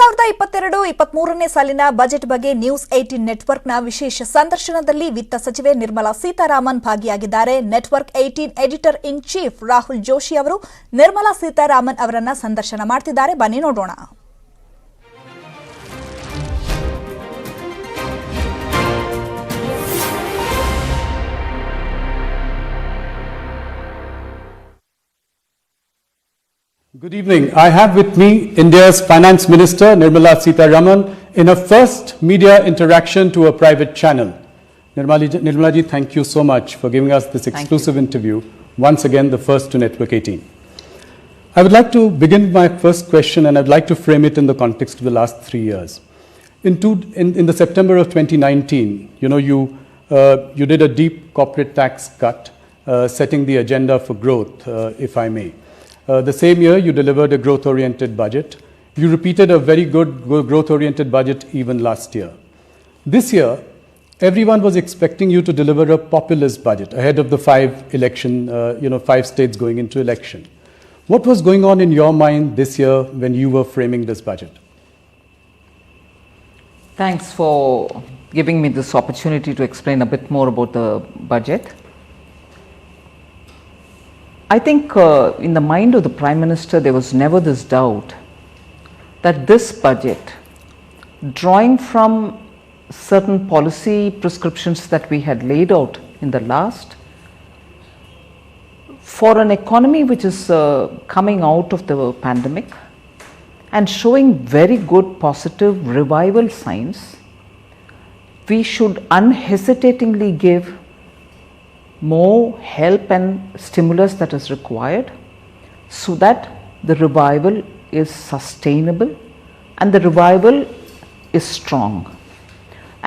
2022-23ನೇ ಸಾಲಿನ ಬಜೆಟ್ ಬಗ್ಗೆ ನ್ಯೂಸ್ 18 ನೆಟ್ವರ್ಕ್ನ ವಿಶೇಷ ಸಂದರ್ಶನದಲ್ಲಿ ವಿತ್ತ ಸಚಿವೆ ನಿರ್ಮಲಾ ಸೀತಾರಾಮನ್ ಭಾಗಿಯಾಗಿದ್ದಾರೆ. Network 18 editor in chief Rahul Joshi ಅವರು ನಿರ್ಮಲಾ ಸೀತಾರಾಮನ್ ಅವರನ್ನ ಸಂದರ್ಶನ ಮಾಡ್ತಿದ್ದಾರೆ. ಬನ್ನಿ ನೋಡೋಣ. Good evening. I have with me India's Finance Minister Nirmala Sitharaman in a first media interaction to a private channel. Nirmala ji, thank you so much for giving us this exclusive interview. Once again, the first to Network 18. I would like to begin my first question, and I'd like to frame it in the context of the last 3 years. In the September of 2019, you did a deep corporate tax cut, setting the agenda for growth, if I may. The same year, you delivered a growth-oriented budget. You repeated a very good growth-oriented budget even last year. This year, everyone was expecting you to deliver a populist budget ahead of the 5 states going into election. What was going on in your mind this year when you were framing this budget? Thanks for giving me this opportunity to explain a bit more about the budget. I think in the mind of the Prime Minister, there was never this doubt that this budget, drawing from certain policy prescriptions that we had laid out in the last, for an economy which is coming out of the pandemic and showing very good positive revival signs, we should unhesitatingly give more help and stimulus that is required so that the revival is sustainable and the revival is strong.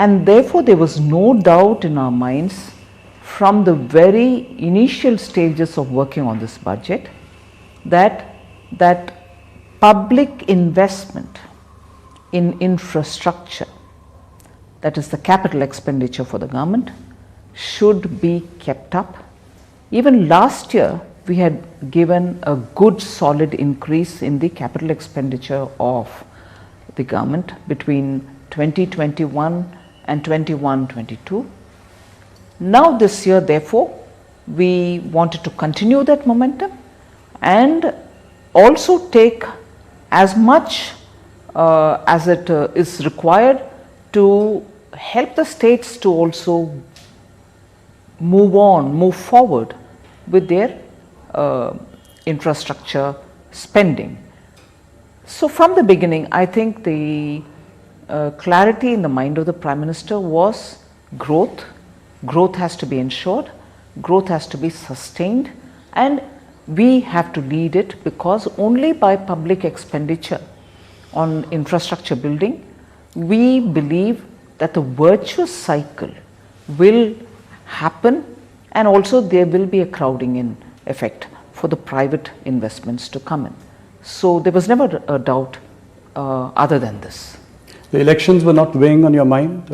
And therefore there was no doubt in our minds from the very initial stages of working on this budget that public investment in infrastructure, that is the capital expenditure for the government, should be kept up. Even last year, we had given a good solid increase in the capital expenditure of the government between 2021 and 21-22. Now this year, therefore, we wanted to continue that momentum and also take as much as it is required to help the states to also move forward with their infrastructure spending. So from the beginning, I think the clarity in the mind of the Prime Minister was growth. Growth has to be ensured, growth has to be sustained, and we have to lead it, because only by public expenditure on infrastructure building, we believe that the virtuous cycle will happen, and also there will be a crowding in effect for the private investments to come in. So there was never a doubt other than this. The elections were not weighing on your mind?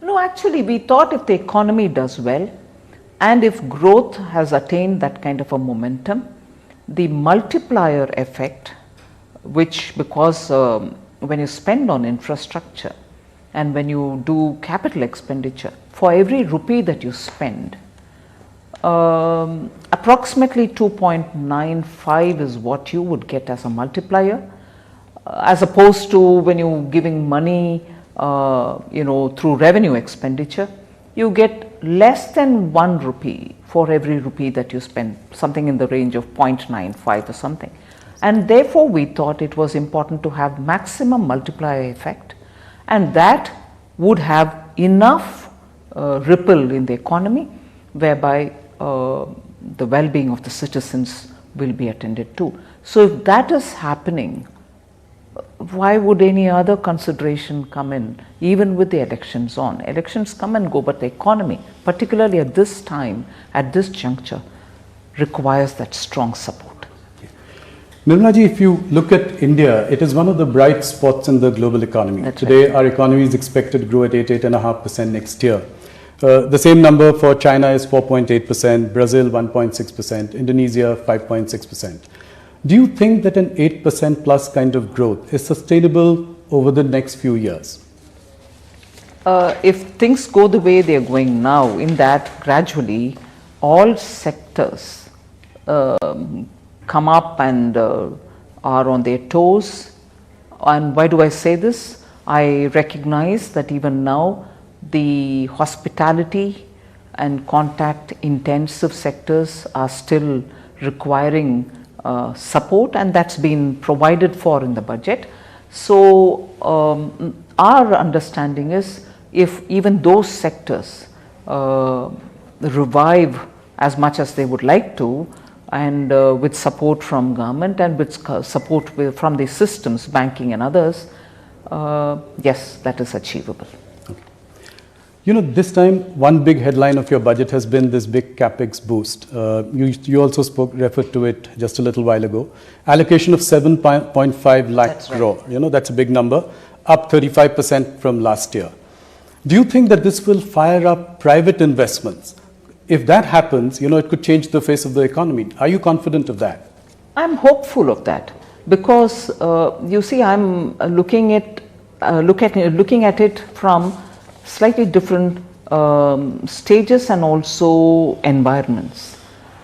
No, actually we thought if the economy does well and if growth has attained that kind of a momentum, the multiplier effect, which because when you spend on infrastructure and when you do capital expenditure, for every rupee that you spend, approximately 2.95 is what you would get as a multiplier, as opposed to when you're giving money through revenue expenditure, you get less than 1 rupee for every rupee that you spend, something in the range of 0.95 or something. And therefore we thought it was important to have maximum multiplier effect, and that would have enough ripple in the economy whereby the well-being of the citizens will be attended to. So if that is happening, why would any other consideration come in, even with the elections on? Elections come and go, but the economy, particularly at this time, at this juncture, requires that strong support. Nirmala ji, if you look at India, it is one of the bright spots in the global economy. That's Today, right. Our economy is expected to grow at 8.5% next year. The same number for China is 4.8%, Brazil 1.6%, Indonesia 5.6%. Do you think that an 8% plus kind of growth is sustainable over the next few years? If things go the way they are going now, in that gradually all sectors come up and are on their toes. And why do I say this? I recognize that even now the hospitality and contact intensive sectors are still requiring support, and that's been provided for in the budget. So our understanding is, if even those sectors revive as much as they would like to, and with support from government and with support from the systems, banking and others, yes, that is achievable. Okay. You know, this time one big headline of your budget has been this big capex boost. You also referred to it just a little while ago. Allocation of 7.5 lakh crore. Right. You know, that's a big number, up 35% from last year. Do you think that this will fire up private investments? If that happens, you know, it could change the face of the economy. Are you confident of that? I'm hopeful of that, because you see, I'm looking at it from slightly different stages and also environments.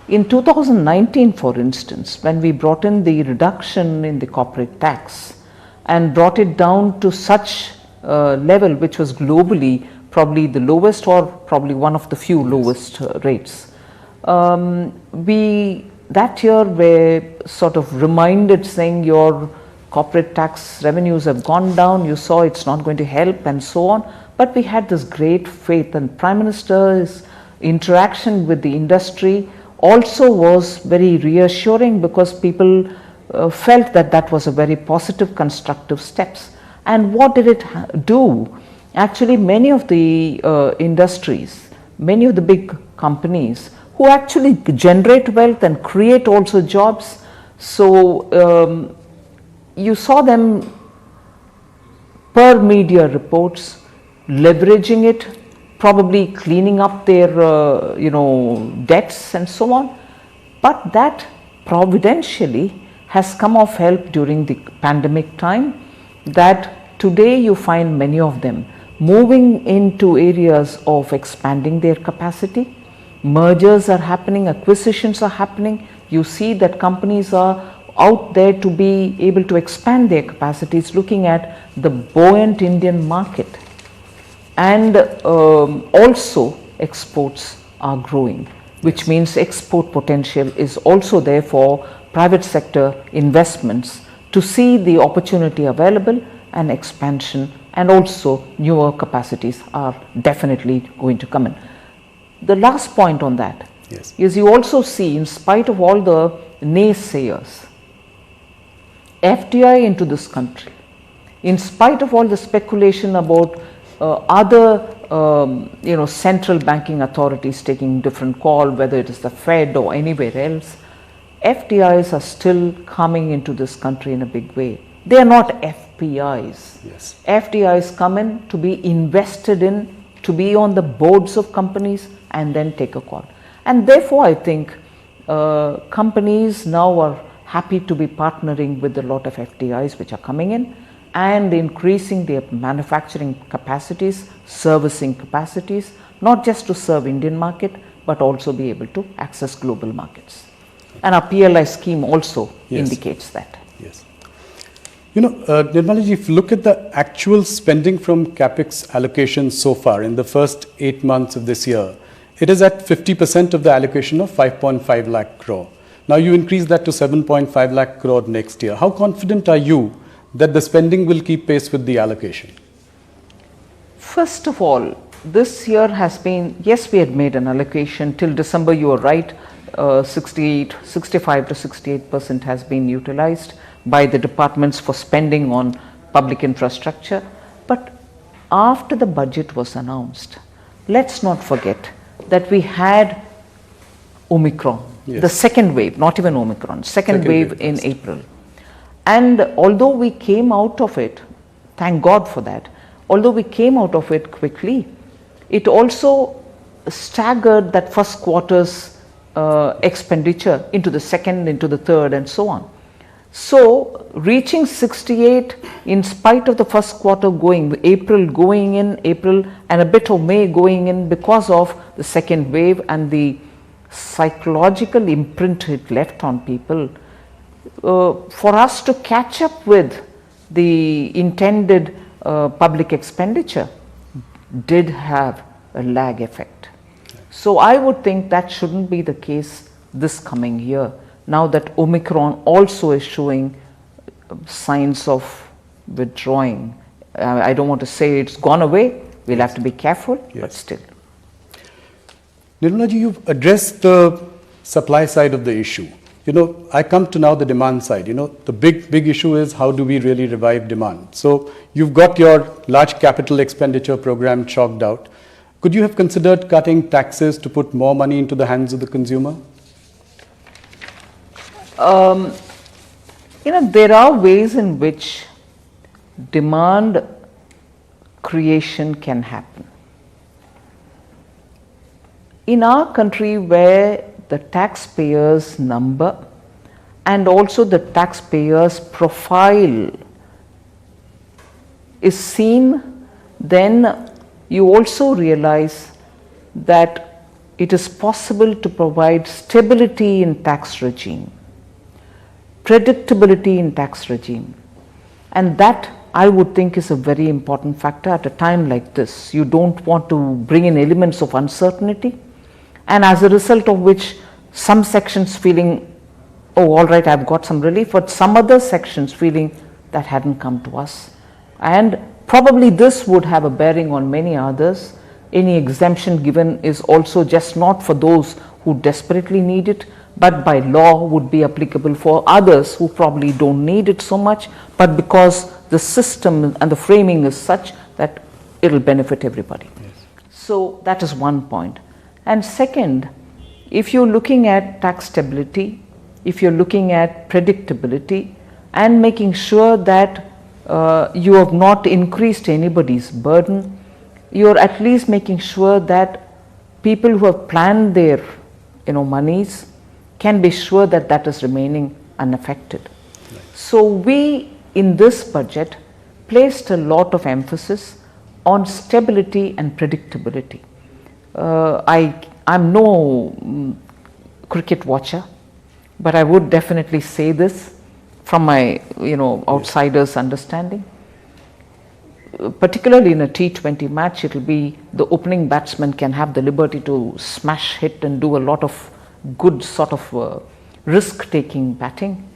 In 2019, for instance, when we brought in the reduction in the corporate tax and brought it down to such level which was globally probably the lowest, or probably one of the few lowest rates. We that year were sort of reminded, saying your corporate tax revenues have gone down, you saw it's not going to help and so on. But we had this great faith, and Prime Minister's interaction with the industry also was very reassuring, because people felt that that was a very positive, constructive steps. And what did it do? Actually, many of the industries, many of the big companies who actually generate wealth and create also jobs, so you saw them per media reports leveraging it, probably cleaning up their debts and so on. But that providentially has come of help during the pandemic time, that today you find many of them moving into areas of expanding their capacity. Mergers are happening, acquisitions are happening. You see that companies are out there to be able to expand their capacities, looking at the buoyant Indian market. And also exports are growing, which means export potential is also there for private sector investments to see the opportunity available, and expansion and also newer capacities are definitely going to come in. The last point on that is, you also see, in spite of all the naysayers, FDI into this country, in spite of all the speculation about other central banking authorities taking different call, whether it is the Fed or anywhere else, FDIs are still coming into this country in a big way. They are not FPIs. Yes. FDIs come in to be invested in, to be on the boards of companies and then take a call. And therefore, I think companies now are happy to be partnering with a lot of FDIs which are coming in and increasing their manufacturing capacities, servicing capacities, not just to serve Indian market, but also be able to access global markets. And our PLI scheme also indicates that. Yes. You know, Nirmala ji, if you look at the actual spending from capex allocation so far in the first 8 months of this year, it is at 50% of the allocation of 5.5 lakh crore. Now you increase that to 7.5 lakh crore next year. How confident are you that the spending will keep pace with the allocation? First of all, this year has been, yes, we had made an allocation till December, you are right, 65 to 68% has been utilized by the departments for spending on public infrastructure. But after the budget was announced, let's not forget that we had Omicron, the second wave, not even Omicron, second wave in April. And although we came out of it, thank God for that, although we came out of it quickly, it also staggered that first quarter's expenditure into the second, into the third, and so on. So reaching 68 in spite of the first quarter April going in, April and a bit of May going in because of the second wave and the psychological imprint it left on people, for us to catch up with the intended public expenditure did have a lag effect. So I would think that shouldn't be the case this coming year, now that Omicron also is showing signs of withdrawing. I don't want to say it's gone away, we'll have to be careful, but still. Nirmala ji, you've addressed the supply side of the issue. I come to now the demand side. The big issue is how do we really revive demand? So you've got your large capital expenditure program chalked out. Could you have considered cutting taxes to put more money into the hands of the consumer? There are ways in which demand creation can happen. In our country, where the taxpayers' number and also the taxpayers' profile is seen, then you also realize that it is possible to provide stability in tax regime, predictability in tax regime, and that I would think is a very important factor at a time like this. You don't want to bring in elements of uncertainty, and as a result of which some sections feeling, oh all right, I've got some relief, but some other sections feeling that hadn't come to us. And probably this would have a bearing on many others. Any exemption given is also just not for those who desperately need it, but by law would be applicable for others who probably don't need it so much, but because the system and the framing is such that it'll benefit everybody. Yes. So that is one point. And second, if you're looking at tax stability, if you're looking at predictability and making sure that you have not increased anybody's burden, you're at least making sure that people who have planned their monies can be sure that that is remaining unaffected. Right. So we in this budget placed a lot of emphasis on stability and predictability. I'm no cricket watcher, but I would definitely say this from my outsider's understanding. Particularly in a T20 match, it will be the opening batsman can have the liberty to smash hit and do a lot of good sort of risk-taking batting,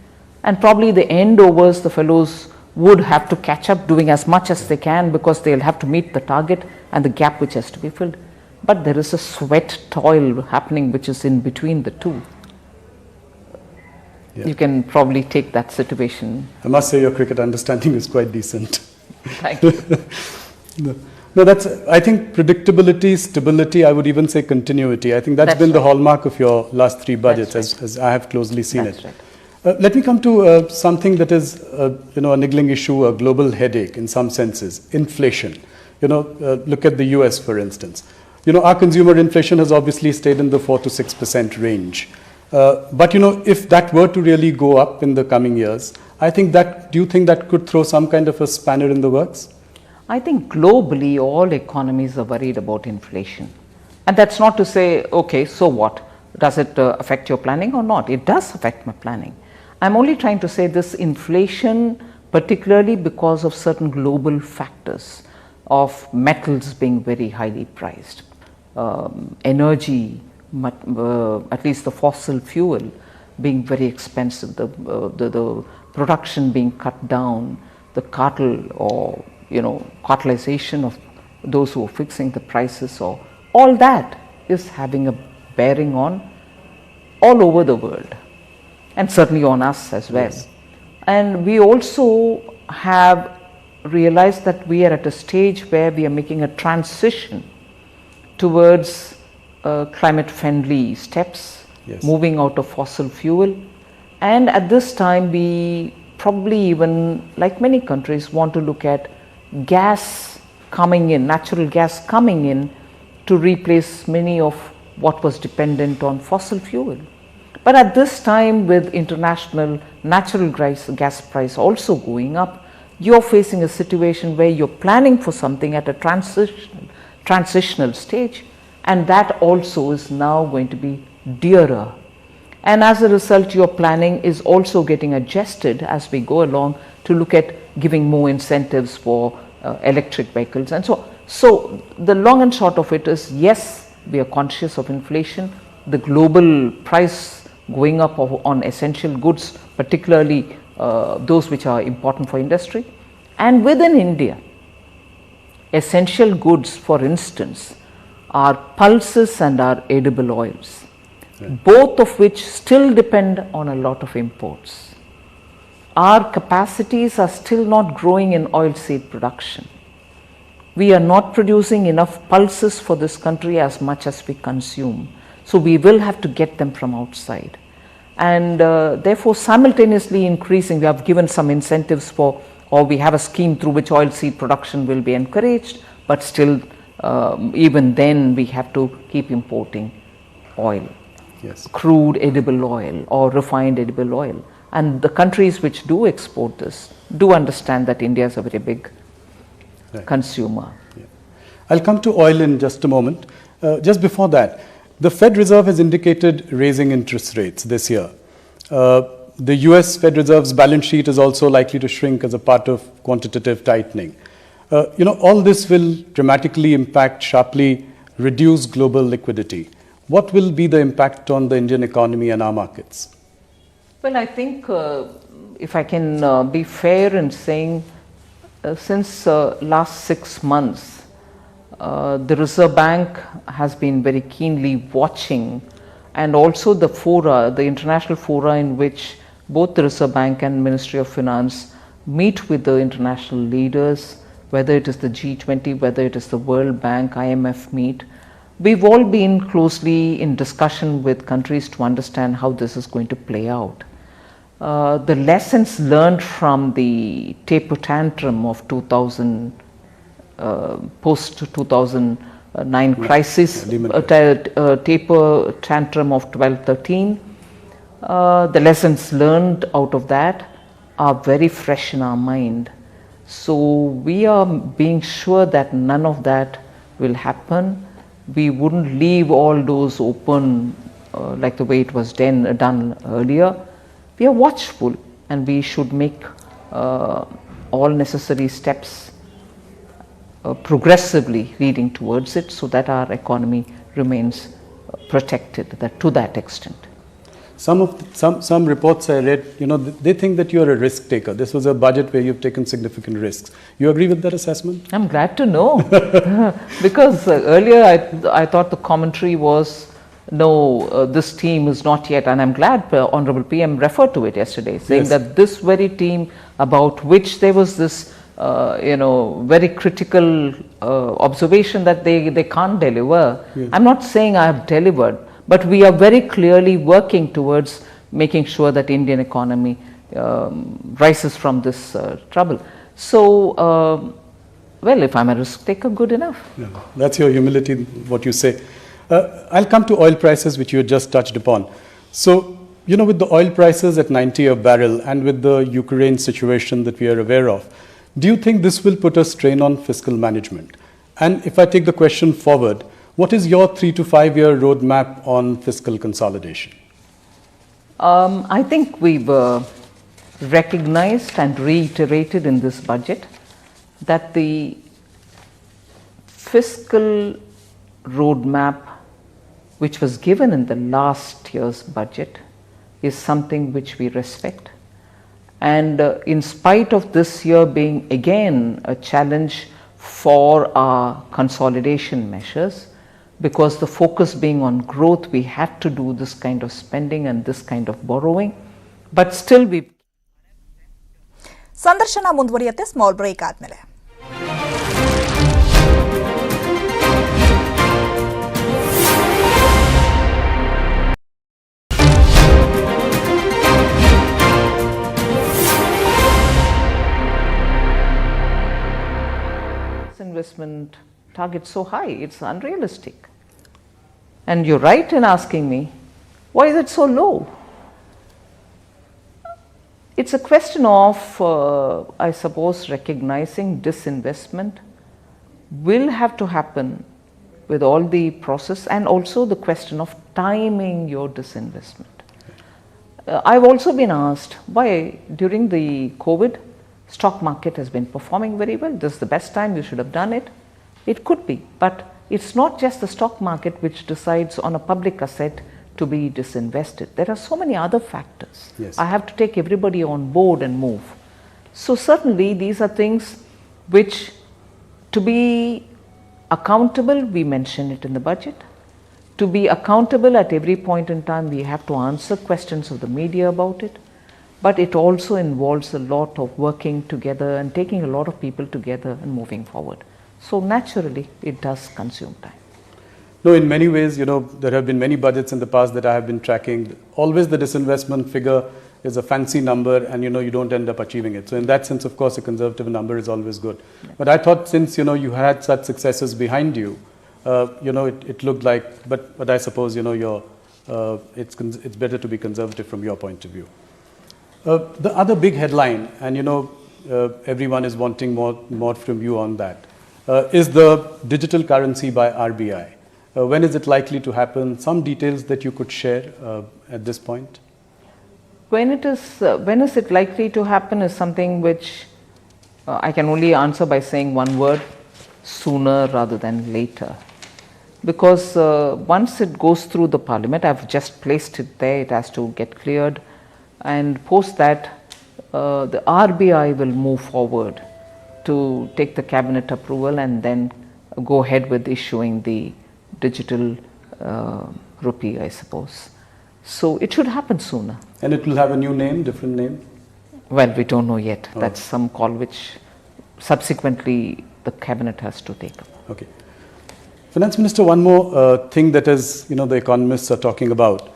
and probably the end overs the fellows would have to catch up doing as much as they can because they'll have to meet the target and the gap which has to be filled. But there is a sweat toil happening which is in between the two. Yeah. You can probably take that situation. I must say your cricket understanding is quite decent. Thank you. No, I think predictability, stability, I would even say continuity. I think that's been the hallmark of your last three budgets, as I have closely seen it. Right. Let me come to something that is a niggling issue, a global headache in some senses, inflation. Look at the US, for instance. Our consumer inflation has obviously stayed in the 4 to 6% range. But if that were to really go up in the coming years, do you think that could throw some kind of a spanner in the works? I think globally all economies are worried about inflation. And that's not to say, okay, so what? Does it affect your planning or not? It does affect my planning. I'm only trying to say this inflation, particularly because of certain global factors of metals being very highly priced, energy, at least the fossil fuel being very expensive, the production being cut down, the cartel or cartelization of those who are fixing the prices, or all that is having a bearing on all over the world and certainly on us as well. Yes. And we also have realized that we are at a stage where we are making a transition towards climate friendly steps, yes, moving out of fossil fuel, and at this time we probably even, like many countries, want to look at gas coming in, natural gas coming in to replace many of what was dependent on fossil fuel. But at this time, with international natural gas price also going up, you're facing a situation where you're planning for something at a transitional stage, and that also is now going to be dearer. And as a result, your planning is also getting adjusted as we go along to look at giving more incentives for electric vehicles and so on. So the long and short of it is, yes, we are conscious of inflation, the global price going up on essential goods, particularly those which are important for industry. And within India, essential goods, for instance, are pulses and are edible oils, both of which still depend on a lot of imports. Our capacities are still not growing in oilseed production. We are not producing enough pulses for this country as much as we consume. So we will have to get them from outside. And therefore simultaneously increasing, we have given some incentives for, or we have a scheme through which oilseed production will be encouraged, but still even then we have to keep importing oil. Yes. Crude edible oil or refined edible oil. And the countries which do export this do understand that India is a very big consumer. Yeah. I'll come to oil in just a moment. Just before that, the Fed Reserve has indicated raising interest rates this year. The US Fed Reserve's balance sheet is also likely to shrink as a part of quantitative tightening. All this will dramatically impact, sharply reduce global liquidity. What will be the impact on the Indian economy and our markets? Well, I think if I can be fair in saying, since last 6 months, the Reserve Bank has been very keenly watching, and also the fora, the international fora in which both the Reserve Bank and Ministry of Finance meet with the international leaders, whether it is the G20, whether it is the World Bank, IMF meet. We've all been closely in discussion with countries to understand how this is going to play out. The lessons learned from the taper tantrum of 2000, post-2009 crisis, taper tantrum of 12-13, the lessons learned out of that are very fresh in our mind. So we are being sure that none of that will happen. We wouldn't leave all doors open like the way it was done earlier. We are watchful, and we should make all necessary steps progressively leading towards it, so that our economy remains protected to that extent. Some reports I read, they think that you are a risk taker. This was a budget where you've taken significant risks. You agree with that assessment? I'm glad to know, because earlier I thought the commentary was, no, this team is not yet, and I'm glad Honorable PM referred to it yesterday, saying Yes. that this very team about which there was this very critical observation that they can't deliver. Yes. I'm not saying I have delivered, but we are very clearly working towards making sure that Indian economy rises from this trouble. So, well, if I'm a risk taker, good enough. No, that's your humility, what you say. I'll come to oil prices, which you had just touched upon. So, with the oil prices at 90 a barrel and with the Ukraine situation that we are aware of, do you think this will put a strain on fiscal management? And if I take the question forward, what is your 3 to 5 year roadmap on fiscal consolidation? I think we've recognized and reiterated in this budget that the fiscal roadmap which was given in the last year's budget is something which we respect. And in spite of this year being again a challenge for our consolidation measures, because the focus being on growth, we had to do this kind of spending and this kind of borrowing, but still we. ಸಂದರ್ಶನ ಮುಂದುವರಿಯುತ್ತೆ small break ಆದ್ಮೇಲೆ. Investment target so high, it's unrealistic. And you're right in asking me, why is it so low? It's a question of, I suppose, recognizing disinvestment will have to happen with all the process, and also the question of timing your disinvestment. I've also been asked why during the COVID, stock market has been performing very well. This is the best time you should have done it. It could be, but it's not just the stock market which decides on a public asset to be disinvested. There are so many other factors. Yes. I have to take everybody on board and move. So certainly these are things which, to be accountable, we mention it in the budget. To be accountable at every point in time, we have to answer questions of the media about it. But it also involves a lot of working together and taking a lot of people together and moving forward. So naturally, it does consume time. No, in many ways, there have been many budgets in the past that I have been tracking. Always the disinvestment figure is a fancy number, and you don't end up achieving it. So in that sense, of course, a conservative number is always good. Yeah. But I thought since you had such successes behind you, it looked like. But I suppose it's better to be conservative from your point of view. The other big headline, and everyone is wanting more from you on that, is the digital currency by RBI. When is it likely to happen? Some details that you could share at this point? When is it likely to happen is something which I can only answer by saying one word: sooner rather than later. Because once it goes through the parliament, I've just placed it there, it has to get cleared, and post that the RBI will move forward to take the cabinet approval and then go ahead with issuing the digital rupee, I suppose. So it should happen sooner. And it will have a new name, different name? Well, we don't know yet. Oh. That's some call which subsequently the cabinet has to take up. Okay. Finance Minister, one more thing that is, the economists are talking about.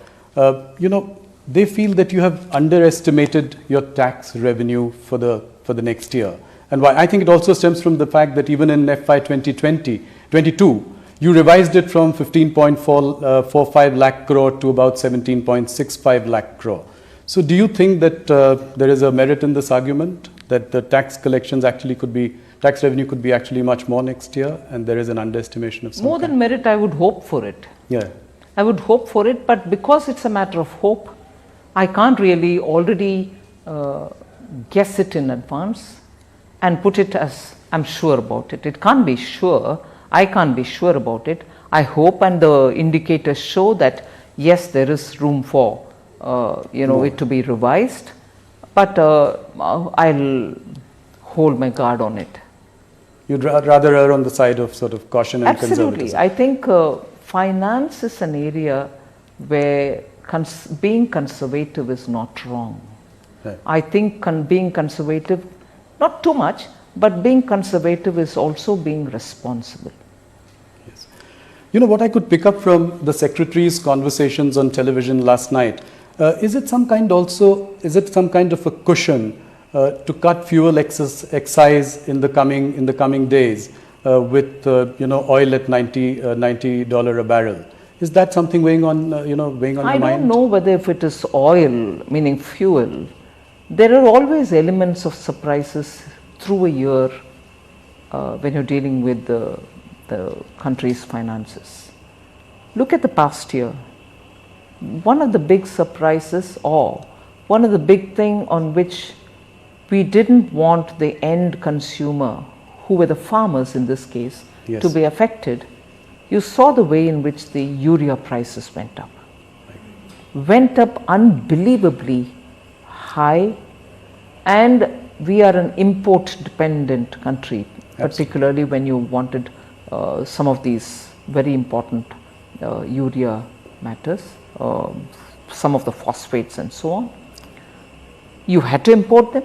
They feel that you have underestimated your tax revenue for the next year. And why? I think it also stems from the fact that even in FY 2022, you revised it from 15.45 lakh crore to about 17.65 lakh crore. So do you think that there is a merit in this argument, that the tax collections actually tax revenue could be actually much more next year, and there is an underestimation of some more than merit? I would hope for it. Yeah. I would hope for it, but because it's a matter of hope, I can't really already guess it in advance and put it as I'm sure about it. It can't be sure. I can't be sure about it. I hope, and the indicators show that yes, there is room for it to be revised, but I'll hold my guard on it. You'd rather err on the side of sort of caution and conservatism. Absolutely. I think finance is an area where being conservative is not wrong. Right. I think being conservative, not too much, but being conservative is also being responsible. Yes. What I could pick up from the Secretary's conversations on television last night, is it some kind of a cushion to cut fuel excise in the coming days with oil at $90 a barrel? Is that something weighing on your mind? I don't know whether if it is oil, meaning fuel. There are always elements of surprises through a year when you're dealing with the country's finances. Look at the past year. One of the big surprises, or one of the big thing on which we didn't want the end consumer, who were the farmers in this case, yes, to be affected. You saw the way in which the urea prices went up. Went up unbelievably high, and we are an import dependent country. Absolutely. Particularly when you wanted some of these very important urea matters, some of the phosphates and so on. You had to import them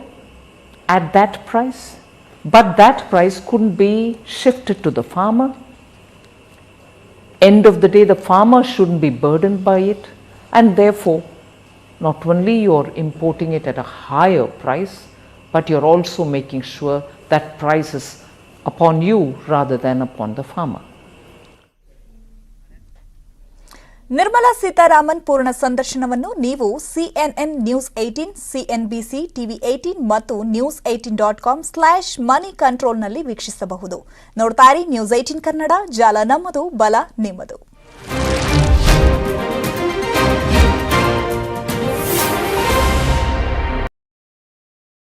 at that price, but that price couldn't be shifted to the farmer. End of the day, the farmer shouldn't be burdened by it, and therefore not only you're importing it at a higher price, but you're also making sure that price is upon you rather than upon the farmer. Nirmala Sitharaman ಪೂರ್ಣ ಸಂದರ್ಶನವನ್ನು ನೀವು CNN News 18, CNBC, TV18 ಮತ್ತು News18.com/money controlನಲ್ಲಿ ವೀಕ್ಷಿಸಬಹುದು. ನೋಡ್ತಾ ಇರಿ News 18 Kannada, ಜಾಲ ನಮ್ಮದು, ಬಲ ನಿಮ್ಮದು.